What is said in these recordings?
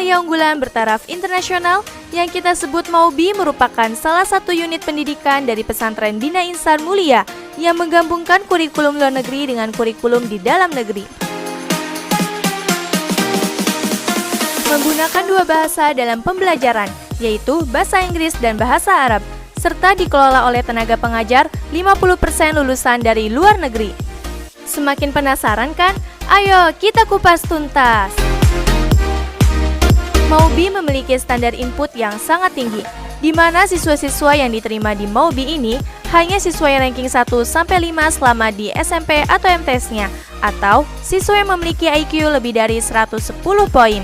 Kuliah Unggulan Bertaraf Internasional yang kita sebut MAUBI merupakan salah satu unit pendidikan dari pesantren Bina Insan Mulia yang menggabungkan kurikulum luar negeri dengan kurikulum di dalam negeri. Menggunakan dua bahasa dalam pembelajaran, yaitu bahasa Inggris dan bahasa Arab, serta dikelola oleh tenaga pengajar 50% lulusan dari luar negeri. Semakin penasaran kan? Ayo kita kupas tuntas! MAUBI memiliki standar input yang sangat tinggi, di mana siswa-siswa yang diterima di MAUBI ini hanya siswa yang ranking 1-5 selama di SMP atau MTS-nya, atau siswa yang memiliki IQ lebih dari 110 poin.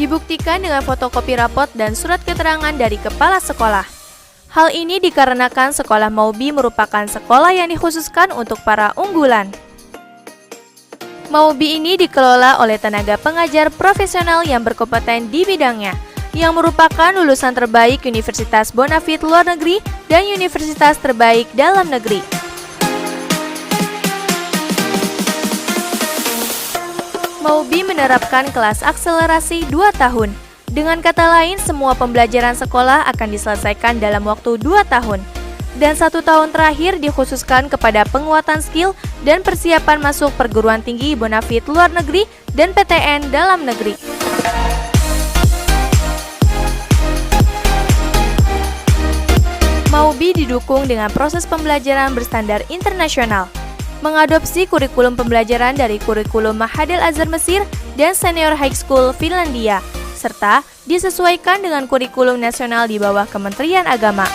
Dibuktikan dengan fotokopi rapot dan surat keterangan dari kepala sekolah. Hal ini dikarenakan sekolah MAUBI merupakan sekolah yang dikhususkan untuk para unggulan. MAUBI ini dikelola oleh tenaga pengajar profesional yang berkompeten di bidangnya, yang merupakan lulusan terbaik Universitas Bonafit luar negeri dan universitas terbaik dalam negeri. MAUBI menerapkan kelas akselerasi 2 tahun. Dengan kata lain, semua pembelajaran sekolah akan diselesaikan dalam waktu 2 tahun. Dan 1 tahun terakhir dikhususkan kepada penguatan skill dan persiapan masuk perguruan tinggi Bonafit luar negeri dan PTN dalam negeri. MAUBI didukung dengan proses pembelajaran berstandar internasional, mengadopsi kurikulum pembelajaran dari kurikulum Ma'had Al-Azhar Mesir dan Senior High School Finlandia, serta disesuaikan dengan kurikulum nasional di bawah Kementerian Agama.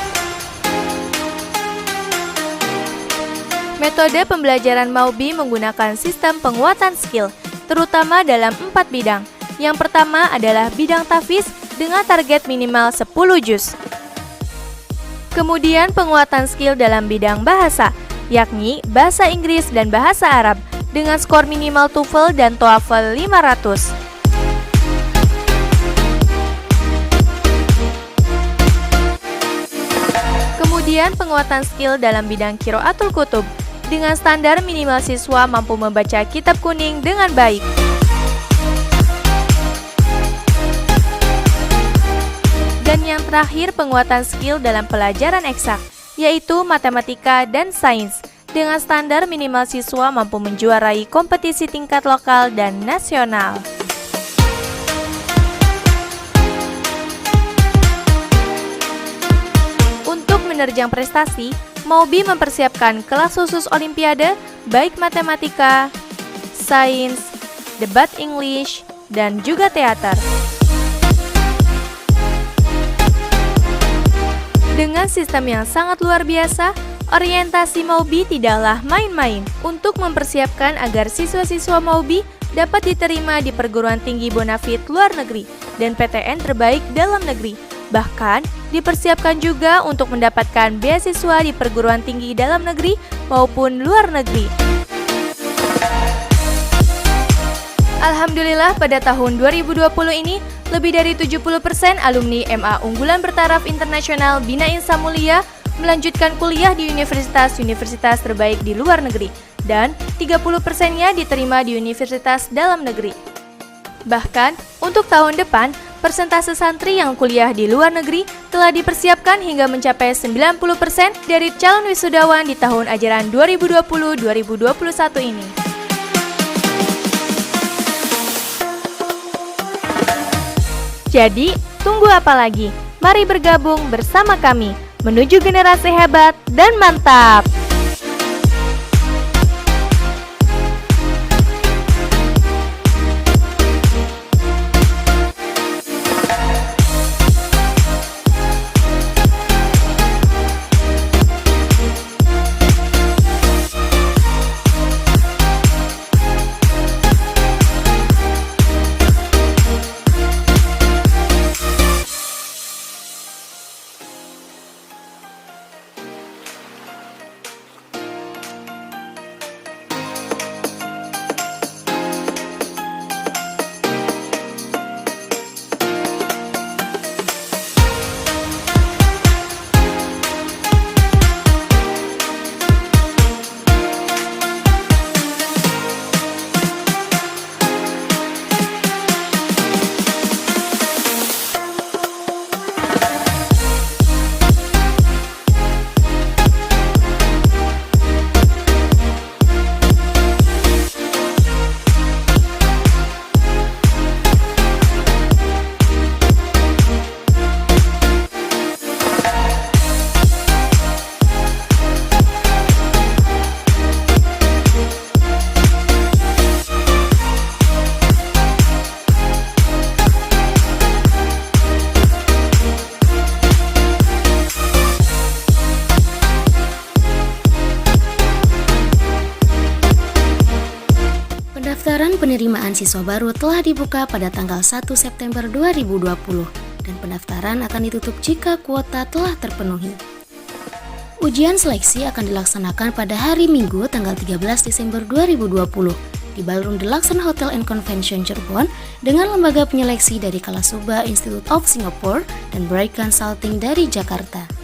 Metode pembelajaran MAUBI menggunakan sistem penguatan skill, terutama dalam 4 bidang. Yang pertama adalah bidang tahfiz dengan target minimal 10 juz. Kemudian penguatan skill dalam bidang bahasa, yakni bahasa Inggris dan bahasa Arab, dengan skor minimal TOEFL dan TOEFL 500. Kemudian penguatan skill dalam bidang Qiraatul Kutub, dengan standar minimal siswa mampu membaca kitab kuning dengan baik. Dan yang terakhir penguatan skill dalam pelajaran eksak, yaitu matematika dan sains, dengan standar minimal siswa mampu menjuarai kompetisi tingkat lokal dan nasional. Untuk menerjang prestasi, MAUBI mempersiapkan kelas khusus Olimpiade, baik matematika, sains, debat English, dan juga teater. Dengan sistem yang sangat luar biasa, orientasi MAUBI tidaklah main-main untuk mempersiapkan agar siswa-siswa MAUBI dapat diterima di perguruan tinggi Bonafit luar negeri dan PTN terbaik dalam negeri. Bahkan, dipersiapkan juga untuk mendapatkan beasiswa di perguruan tinggi dalam negeri maupun luar negeri. Alhamdulillah pada tahun 2020 ini, lebih dari 70% alumni MA Unggulan Bertaraf Internasional Bina Insan Mulia melanjutkan kuliah di universitas-universitas terbaik di luar negeri, dan 30%-nya diterima di universitas dalam negeri. Bahkan, untuk tahun depan, persentase santri yang kuliah di luar negeri telah dipersiapkan hingga mencapai 90% dari calon wisudawan di tahun ajaran 2020-2021 ini. Jadi, tunggu apa lagi? Mari bergabung bersama kami menuju generasi hebat dan mantap! penerimaan siswa baru telah dibuka pada tanggal 1 September 2020 dan pendaftaran akan ditutup jika kuota telah terpenuhi. Ujian seleksi akan dilaksanakan pada hari Minggu tanggal 13 Desember 2020 di Ballroom Deluxe Hotel and Convention Cirebon dengan lembaga penyeleksi dari Kalasuba Institute of Singapore dan Bright Consulting dari Jakarta.